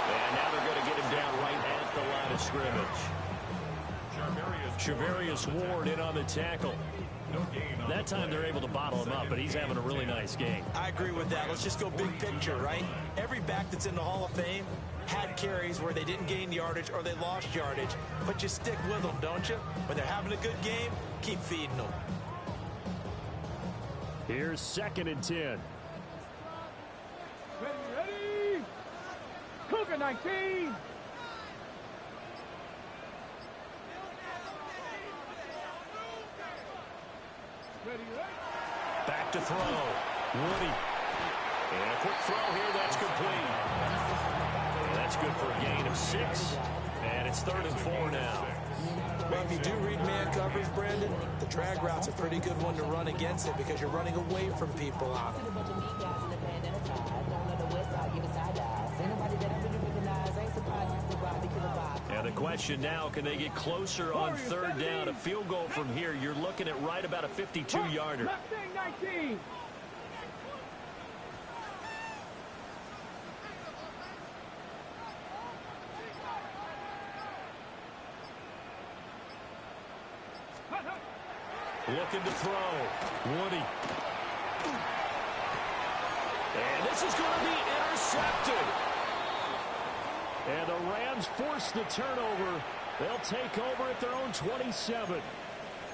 And now they're going to get him down right at the line of scrimmage. Charvarius Ward in on the tackle. That time they're able to bottle him up, but he's having a really nice game. I agree with that. Let's just go big picture, right? Every back that's in the Hall of Fame had carries where they didn't gain yardage or they lost yardage, but you stick with them, don't you? When they're having a good game, keep feeding them. Here's 2nd and 10. Ready? Cougar 19. Ready. Back to throw. Woody. And a quick throw here. That's complete. And that's good for a gain of 6. And it's 3rd and 4 now. Well, if you do read man coverage, Brandon, the drag route's a pretty good one to run against it because you're running away from people on it. And the question now, can they get closer on 3rd down? A field goal from here, you're looking at right about a 52-yarder. Mustang 19. Looking to throw. Woody. And this is going to be intercepted. And the Rams force the turnover. They'll take over at their own 27.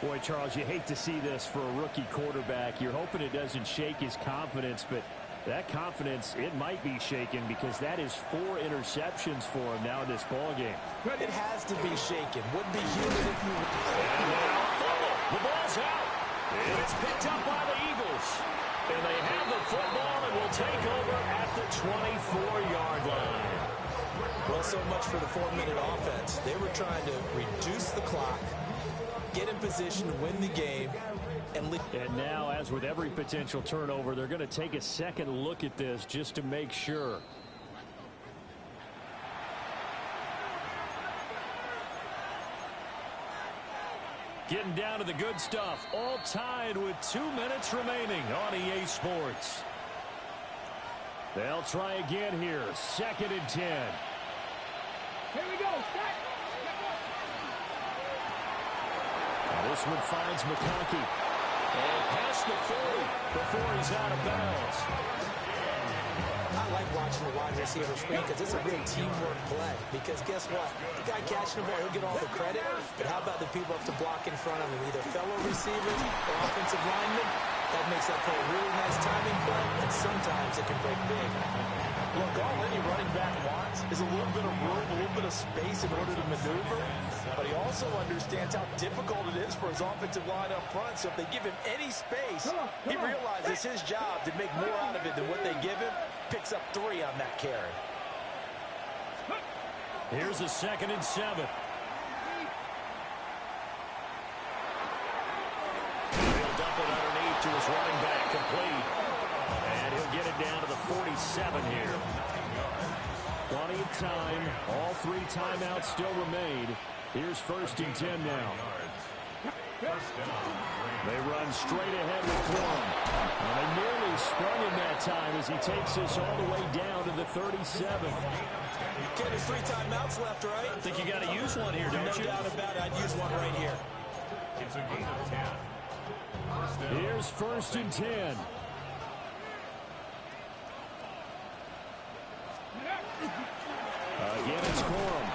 Boy, Charles, you hate to see this for a rookie quarterback. You're hoping it doesn't shake his confidence, but that confidence, it might be shaken because that is 4 interceptions for him now in this ballgame. It has to be shaken. Wouldn't be human if you... And now, the ball's out. And it's picked up by the Eagles. And they have the football and will take over at the 24-yard line. Well, so much for the 4-minute offense. They were trying to reduce the clock, get in position to win the game, and now, as with every potential turnover, they're going to take a second look at this just to make sure. Getting down to the good stuff. All tied with 2 minutes remaining on EA Sports. They'll try again here. 2nd and 10. Here we go. This one finds McConkey. And past the 40 before he's out of bounds. I like watching the wide receiver screen because it's a real teamwork play. Because guess what? The guy catching the ball, he'll get all the credit. But how about the people up to block in front of him? Either fellow receivers or offensive linemen. That makes that play a really nice timing play. And sometimes it can break big. Look, all any running back wants is a little bit of room, a little bit of space in order to maneuver. But he also understands how difficult it is for his offensive line up front. So if they give him any space, he realizes his job to make more out of it than what they give him. Picks up 3 on that carry. Here's a 2nd and 7. He'll dump it underneath to his running back, complete. And he'll get it down to the 47 here. Plenty of time. All 3 timeouts still remain. Here's 1st and 10 now. They run straight ahead with Corum. And they nearly sprung him that time as he takes this all the way down to the 37. Okay, there's 3 timeouts left, right? I think you got to use one here, don't you? No doubt about it. I'd use one right here. It's a gain of 10. Here's 1st and 10. Again, it's Corum.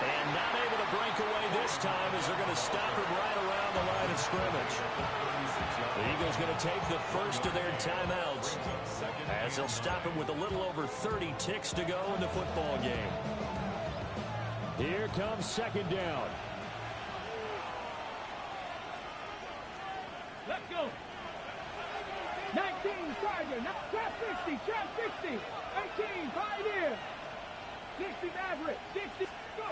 And not able to break away this time as they're going to stop him right around the line of scrimmage. The Eagles going to take the first of their timeouts as they'll stop him with a little over 30 ticks to go in the football game. Here comes 2nd down. Let's go. 19, Tiger. Trap 60, trap 60. 18, Pioneer. 60, Maverick. 60, go.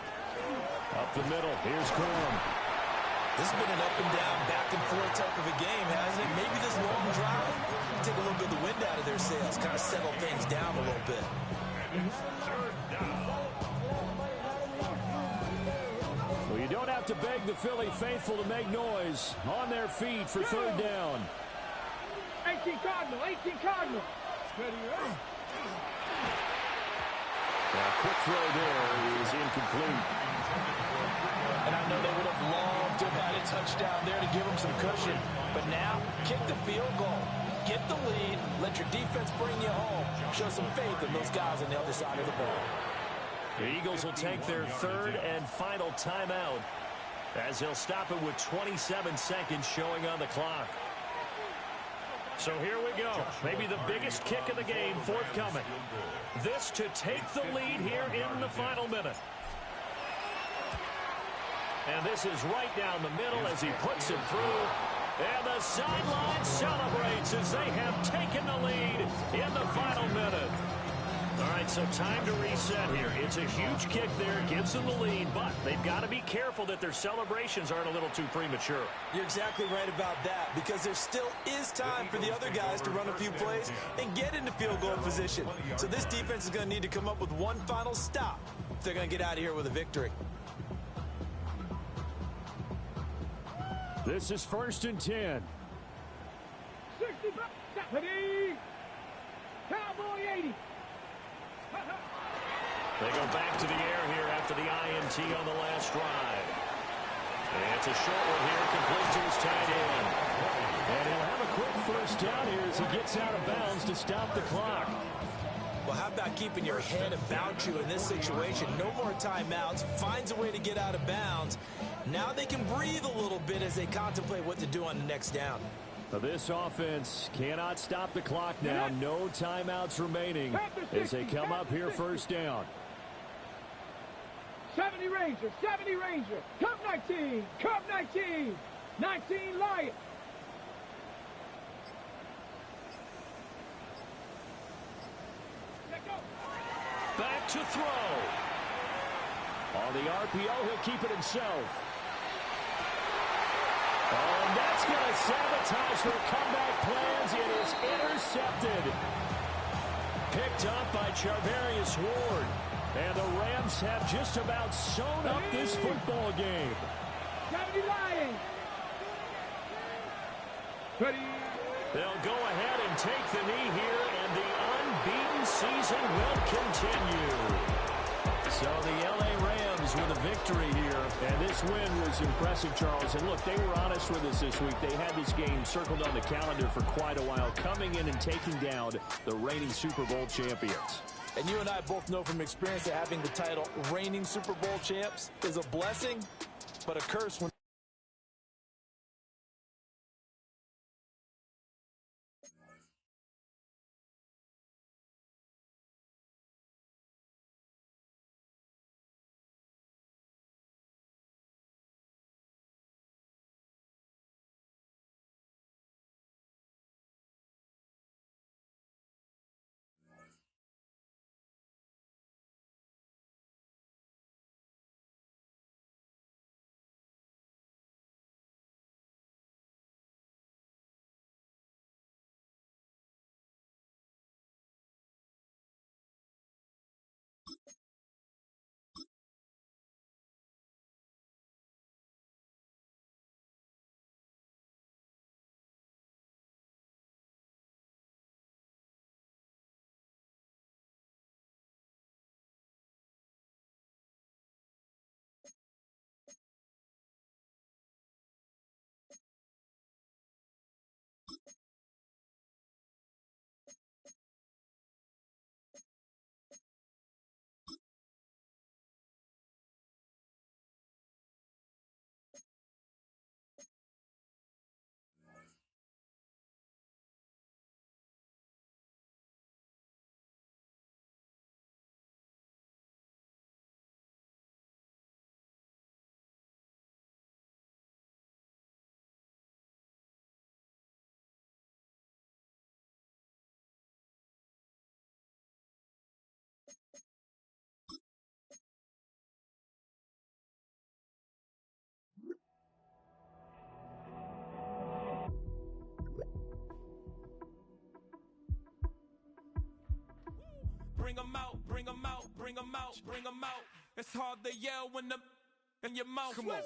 Up the middle, here's Corum. This has been an up and down, back and forth type of a game, hasn't it? Maybe this long drive take a little bit of the wind out of their sails, kind of settle things down a little bit. Well, you don't have to beg the Philly faithful to make noise. On their feet for 3rd down. 18 Cardinal, 18 Cardinal. Now, quick throw there is incomplete. And I know they would have loved to have had a touchdown there to give them some cushion. But now, kick the field goal. Get the lead. Let your defense bring you home. Show some faith in those guys on the other side of the ball. The Eagles will take their 3rd and final timeout as they'll stop it with 27 seconds showing on the clock. So here we go. Maybe the biggest kick of the game forthcoming. This to take the lead here in the final minute. And this is right down the middle as he puts it through. And the sideline celebrates as they have taken the lead in the final minute. All right, so time to reset here. It's a huge kick there, gives them the lead, but they've got to be careful that their celebrations aren't a little too premature. You're exactly right about that, because there still is time for the other guys to run a few plays and get into field goal position. So this defense is going to need to come up with one final stop if they're going to get out of here with a victory. This is 1st and 10. 65, ready. Cowboy 80. They go back to the air here after the INT on the last drive. And it's a short one here, complete to his tight end. And he'll have a quick 1st down here as he gets out of bounds to stop the clock. Well, how about keeping your head about you in this situation? No more timeouts. Finds a way to get out of bounds. Now they can breathe a little bit as they contemplate what to do on the next down. This offense cannot stop the clock now. No timeouts remaining as they come up here 1st down. 70 Ranger, 70 Ranger. Cup 19, Cup 19. 19 Lion. Back to throw. On the RPO, he'll keep it himself. Oh, and that's going to sabotage their comeback plans. It is intercepted. Picked up by Charvarius Ward. And the Rams have just about sewn up this football game. 70 Lions. Ready. They'll go ahead and take the knee here, and the unbeaten season will continue. So the L.A. Rams with a victory here. And this win was impressive, Charles. And look, they were honest with us this week. They had this game circled on the calendar for quite a while, coming in and taking down the reigning Super Bowl champions. And you and I both know from experience that having the title reigning Super Bowl champs is a blessing, but a curse when bring them out, bring them out, bring them out, bring them out. It's hard to yell when the in your mouth. Come on.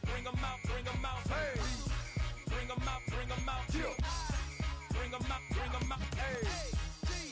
Bring them out, bring them out. Hey. Bring them out, bring them out. Bring them out, bring them out. Hey.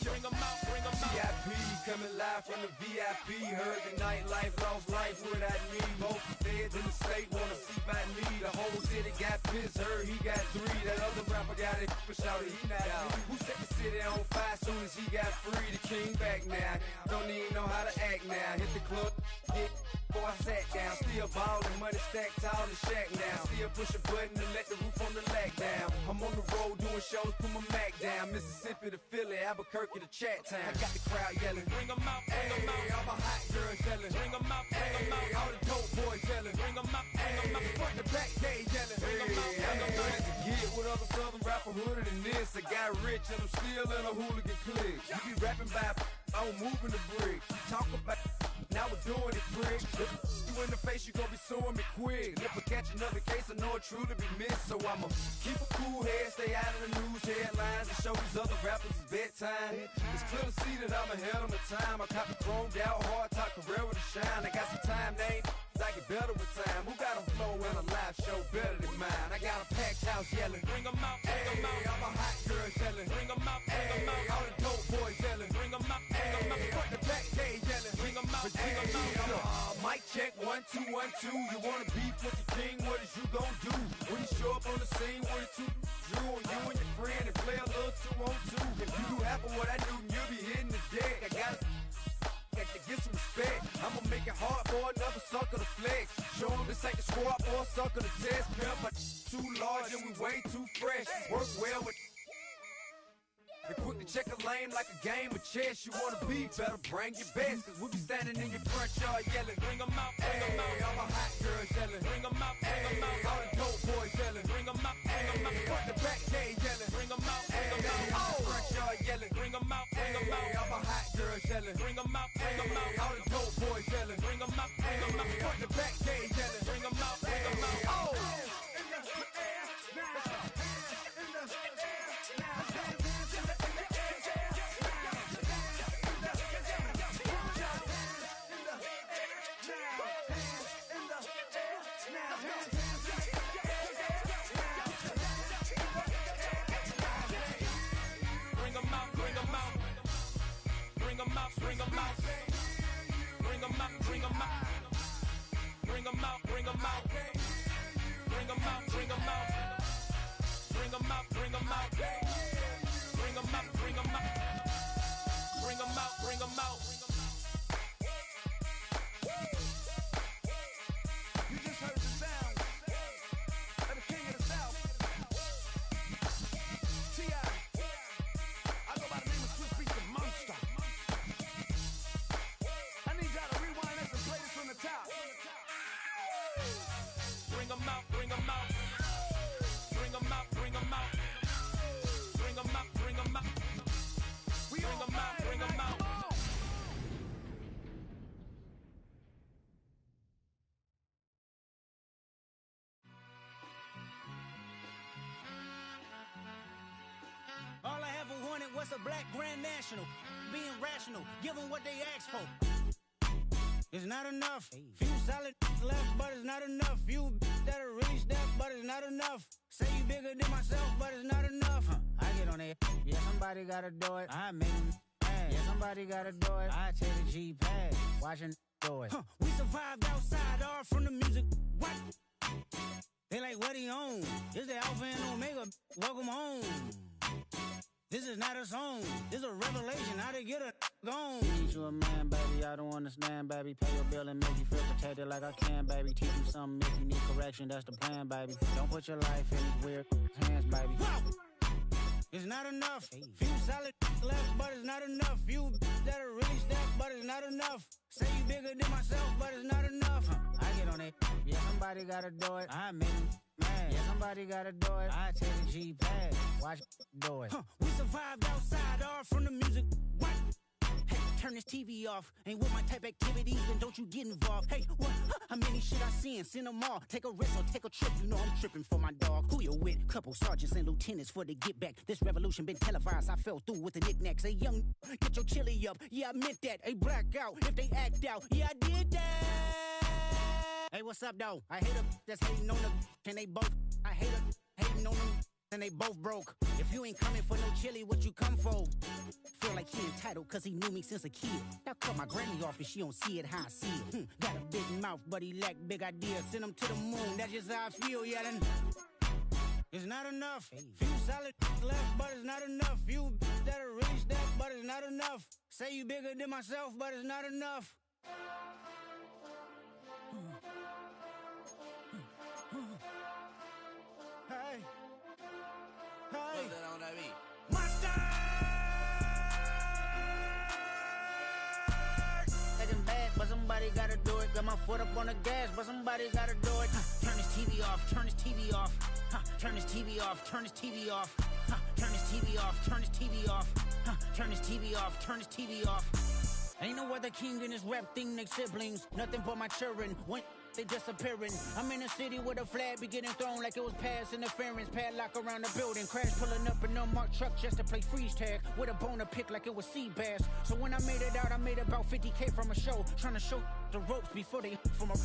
Bring them out, bring them out. VIP coming live from the VIP. Heard the nightlife, lost life without me. Most feds in the state wanna see by me. The whole city got pissed, heard he got 3. That other rapper got it, but shouted he not out. Who set the city on fire soon as he got free? The king back now, don't even know how to act now. Hit the club, hit. Before I sat down, still ballin', money stacked tall and shack now. Still push a button to let the roof on the lag down. I'm on the road doing shows, put my Mac down. Mississippi to Philly, Albuquerque to Chat Town. I got the crowd yelling, bring them out, bring them out. All my hot girls yelling, bring them out, bring them out. All the dope boys yelling, bring them out, bring them out. Front the back gate yelling, bring them out, bring them out. To get with other southern rapper hooded than this. I got rich and I'm still in a hooligan clique. You be rapping by, I'm moving the brick. Talk about, now we're doing it, prick. You in the face, you gon' be suing me quick. If I catch another case, I know it truly be missed. So I'ma keep a cool head, stay out of the news headlines, and show these other rappers it's bedtime. It's clear to see that I'm ahead of my time. I cop the chromed out, hard top career with a shine. I got some time, name. I get better with time. Who got a flow and a live show better than mine? I got a packed house yelling, bring them out, bring them out. All my hot girls yelling, bring them out, bring them out. All the dope boys yelling, bring them out, bring them out. Front the back gate yelling, bring them out, bring them out. Mic check, 1, 2, 1, 2. You wanna beef with the king? What is you gon' do? When you show up on the scene with a 2 drew on you and your friend and play a little 2 on 2. If you do half of what I do, you'll be hitting the deck. I got to get some respect. I'ma make it hard for another sucker to flex. Show them this ain't the squad for a sucker to test. Pimp, but too large and we way too fresh. Work well with and quick to check a lane like a game of chess. You wanna be better, bring your best. Cause we be standing in your front yard yelling, bring them out, bring them out. All my hot girls yelling, bring them out, bring them out. All the dope boys yelling, bring them out, bring them out. Front the back gate yelling, bring them out, bring them out. All the front yard yelling, bring them out, bring them out. All my hot girls yelling, bring them out, bring them out. All the dope boys yelling, bring them out, bring them out. Front the back gate yelling, bring them out, bring them out. Oh! Bring them out, bring them out. Bring them out, bring them out. Bring them out, bring them out. Bring them out, bring them out. Bring them out, bring them out. Bring them out, bring them out. Bring them out, bring them out. Bring them out, bring them out. You just heard the sound of the king of the South. T.I. I go by the name of Swiss Beats the Monster. I need y'all to rewind this and play this from the top. Bring them out, bring them out. Bring them out, bring them out. Bring them out, bring them out. Bring them out, bring them out. All I ever wanted was a black Grand National. Being rational, give them what they asked for. It's not enough. Few solid left, but it's not enough. Few that'll really step, but it's not enough. Say you bigger than myself, but it's not enough. I get on it. Yeah, somebody gotta do it. I make them mad. Yeah, somebody gotta do it. I take the G-Pad. Watching do it. We survived outside, all from the music. What? They like, what he on? It's the Alpha and Omega. Welcome home. This is not a song. This is a revelation. How to get a gone. Teach you a man, baby. I don't understand, baby. Pay your bill and make you feel protected like I can, baby. Teach you something if you need correction. That's the plan, baby. Don't put your life in these weird hands, baby. Whoa! It's not enough. Few solid left, but it's not enough. Few that'll really step, but it's not enough. Say you bigger than myself, but it's not enough. I get on it. Yeah, somebody gotta do it. I make them mad. Yeah, somebody gotta do it. I take the G-Pad. Watch do it. We survived outside, all from the music. What? Hey, turn this TV off. Ain't with my type activities, then don't you get involved. Hey, what? How many shit I seen? Send them all. Take a risk or take a trip. You know I'm tripping for my dog. Who you with? Couple sergeants and lieutenants for the get back. This revolution been televised. I fell through with the knickknacks. Hey, young, get your chili up. Yeah, I meant that. Hey, black out if they act out. Yeah, I did that. Hey, what's up, though? I hate them that's hating on them, and they both. I hate them hating on them, and they both broke. If you ain't coming for no chili, what you come for? Feel like he entitled, cause he knew me since a kid. Now cut my granny off if she don't see it how I see it. Got a big mouth, but he lack big ideas. Send him to the moon, that's just how I feel, yeah, then. It's not enough. Few solid left, but it's not enough. Few that'll really step, but it's not enough. Say you bigger than myself, but it's not enough. Hey, hey, Monster! Taking bad, but somebody gotta do it. Got my foot up on the gas, but somebody gotta do it. Turn this TV off, turn this TV off. Turn this TV off, turn this TV off. Turn this TV off, turn this TV off. Turn this TV off, turn this TV off. Ain't no other king in this rap thing, they siblings. Nothing but my children. When they disappearing. I'm in a city with a flag be getting thrown like it was pass interference. Padlock around the building. Crash pulling up an unmarked truck just to play freeze tag. With a boner pick like it was sea bass. So when I made it out, I made about 50K from a show. Trying to show the ropes before they from a...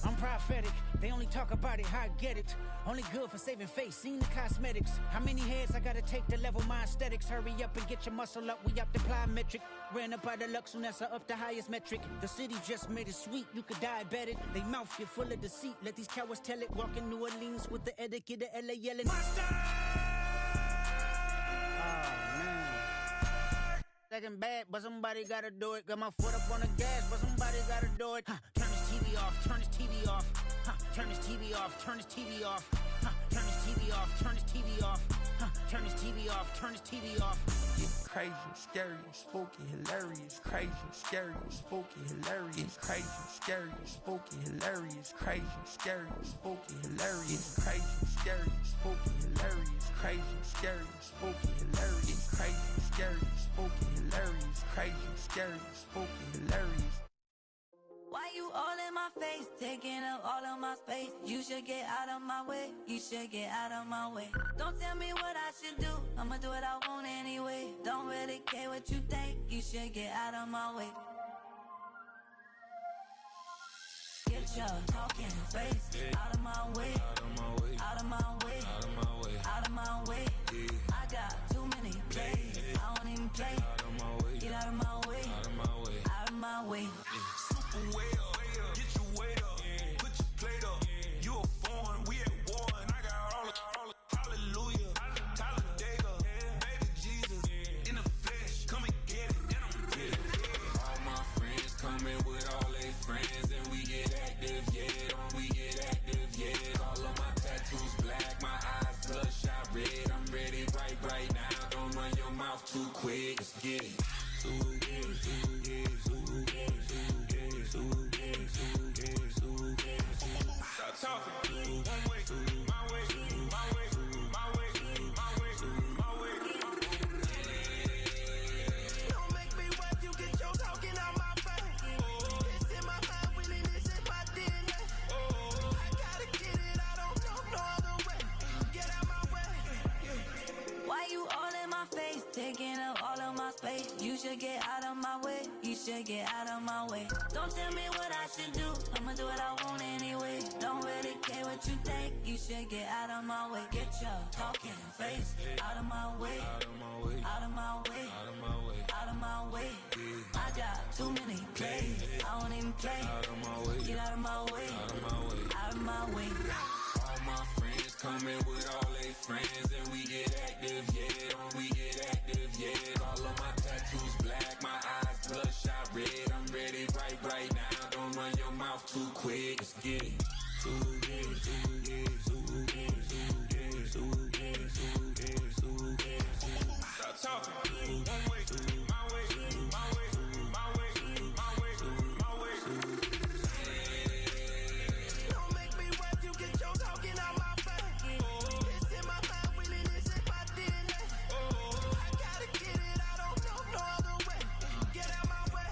I'm prophetic. They only talk about it, how I get it. Only good for saving face, seen the cosmetics. How many heads I gotta take to level my aesthetics? Hurry up and get your muscle up, we up the plyometric. Ran up by the Lux, soon as I up the highest metric. The city just made it sweet, you could diabetic. They mouth get full of deceit, let these cowards tell it. Walk in New Orleans with the etiquette of LA yelling Monster! Oh man. Second bad, but somebody gotta do it. Got my foot up on the gas, but somebody gotta do it. Turn this TV off, turn this TV off. Turn this TV off, turn this TV off. Turn this TV off, turn this TV off. Turn this TV off, turn this TV off. It's crazy, scary, spooky, hilarious. Crazy, scary, spooky, hilarious. Crazy, scary, spooky, hilarious. Crazy, scary, spooky, hilarious. Crazy, scary, spooky, hilarious. Crazy, scary, spooky, hilarious. Crazy, scary, spooky, hilarious. Crazy, scary, spooky, hilarious. Why you all in my face, taking up all of my space? You should get out of my way, you should get out of my way. Don't tell me what I should do, I'ma do what I want anyway. Don't really care what you think, you should get out of my way. Get your talking face out of my way, out of my way, out of my way, out of my way, out of my way. I got too many plays, I don't even play. Get out of my way, out of my way, out of my way. Super should get out of my way. You should get out of my way. Don't tell me what I should do. I'ma do what I want anyway. Don't really care what you think. You should get out of my way. Get your talking face out of my way. Out of my way. Out of my way. Out of my way. Out of my way. I got too many plays. I don't even play. Out of my way. Get out of my way. Out of my way. Out of my way. All my friends coming with all their friends, and we get active, yeah. Don't we get active, yeah. All of my tattoos black, my eyes bloodshot red. I'm ready right now. Don't run your mouth too quick. Let's get it. Stop talking. One way, my way, my way, my way, my way, my way. Don't make me rap, you get your talking out my face. It's in my mind, willing, it's in my DNA. I gotta get it, I don't know no other way. Get out my way.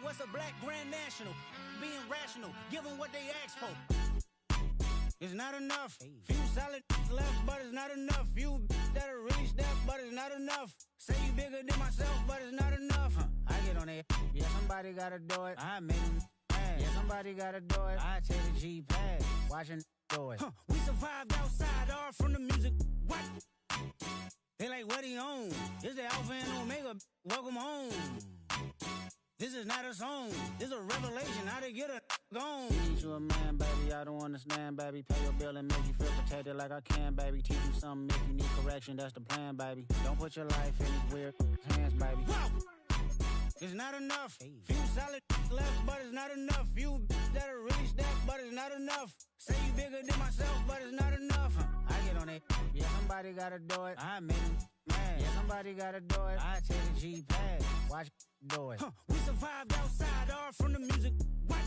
what's a black Grand National? Being rational, giving what they ask for. It's not enough. Few solid left, but it's not enough. Few that'll reach that, but it's not enough. Say you bigger than myself, but it's not enough. I get on it. Yeah, somebody gotta do it. I made him mad. Yeah, somebody gotta do it. I take the G-Pad. Watching do it. We survived outside, all from the music. What? They like, what he on? This the Alpha and Omega. Welcome home. This is not a song. This is a revelation. How to get a gone. Teach you a man, baby. I don't understand, baby. Pay your bill and make you feel protected like I can, baby. Teach you something if you need correction. That's the plan, baby. Don't put your life in these weird hands, baby. Whoa! It's not enough. Few solid left, but it's not enough. Few that'll reach that, but it's not enough. Say you bigger than myself, but it's not enough. I get on it. Yeah, somebody gotta do it. I made him mad. Yeah, somebody gotta do it. I take the G-Pad. Watch do it. We survived outside, all from the music. What?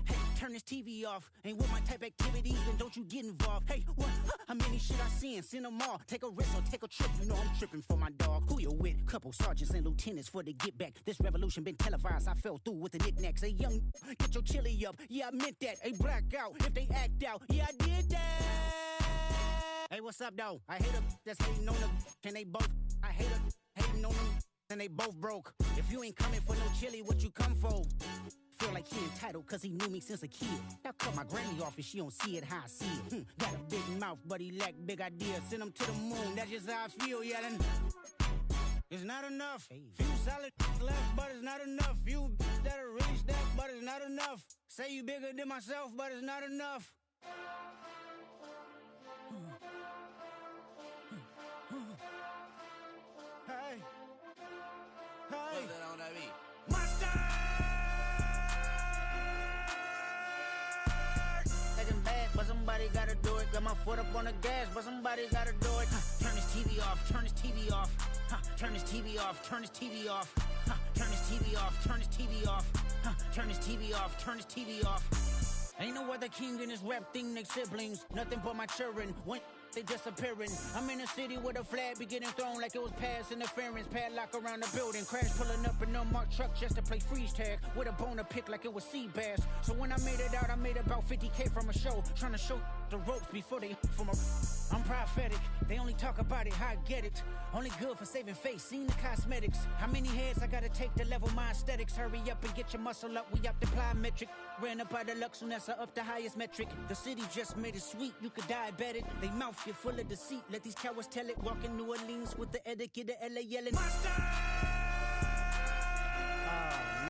Hey, turn this TV off. Ain't with my type activities, then don't you get involved. Hey, what? How many shit I seen? Send them all. Take a risk or take a trip. You know I'm tripping for my dog. Who you with? Couple sergeants and lieutenants for the get back. This revolution been televised. I fell through with the knickknacks. Hey, young, get your chili up. Yeah, I meant that. Hey, black out if they act out. Yeah, I did that. Hey, what's up, though? I hate them that's hating on them. Can they both? I hate them hating on them. And they both broke. If you ain't coming for no chili, what you come for? Feel like he entitled cause he knew me since a kid. Now cut my granny off if she don't see it how I see it. Got a big mouth, but he lack big ideas. Send him to the moon, that's just how I feel, yelling. It's not enough. Few solid left, but it's not enough. Few that'll reach that, but it's not enough. Say you bigger than myself, but it's not enough. Hey. Hey. Monster! Taking bad, but somebody gotta do it. Got my foot up on the gas, but somebody gotta do it. Turn this TV off, turn this TV off. Turn this TV off, turn this TV off. Turn this TV off, turn this TV off. Turn this TV off, turn this TV off. Ain't no other king in this rap thing, they siblings. Nothing but my children. When they disappearing. I'm in a city where the flag be getting thrown like it was past interference. Padlock around the building. Crash pulling up an unmarked truck just to play freeze tag. With a bone to pick like it was sea bass. So when I made it out, I made about 50K from a show. Trying to show the ropes before they from a... I'm prophetic. They only talk about it, how I get it. Only good for saving face, seen the cosmetics. How many heads I gotta take to level my aesthetics? Hurry up and get your muscle up, we up the plyometric. Ran up out of luck, soon as I up the highest metric. The city just made it sweet, you could diabetic. They mouth get full of deceit, let these cowards tell it. Walking New Orleans with the etiquette of LA yelling Monster!